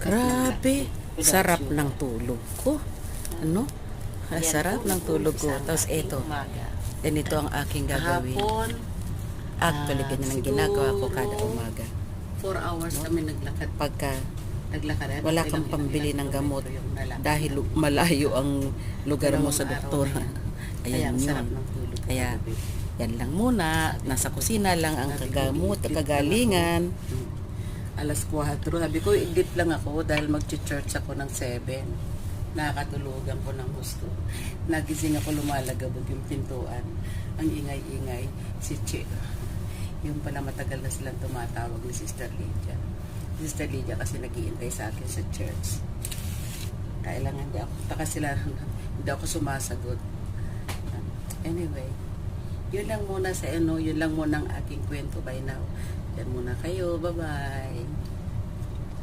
Grabe, sarap ng tulog ko. Ano? Sarap ng tulog ko. Tapos ito, ganito ang aking gagawin. Kahapon, Actually, ganyan ang ginagawa ko kada siguro, umaga. 4 hours kami naglakad. Pagka Naglakad. wala kang pambili ng gamot dahil malayo ang lugar mo sa doktor. Ayan yun. Kaya, yan lang muna. Nasa kusina lang ang kagamot, kagalingan. Alas 4. Sabi ko, idip lang ako dahil mag-church ako ng 7. Nakakatulugan ko ng gusto. Nagising ako, lumalagabog yung pintuan. Ang ingay-ingay. Si Che. Yung pala matagal na silang tumatawag ni Sister Lydia. Sister Lydia kasi nag-iintay sa akin sa church. Kailangan hindi ako. Taka sila, hindi ako sumasagot. Anyway, yun lang muna sa yun lang muna ang aking kwento by now. Yan muna kayo. Bye-bye.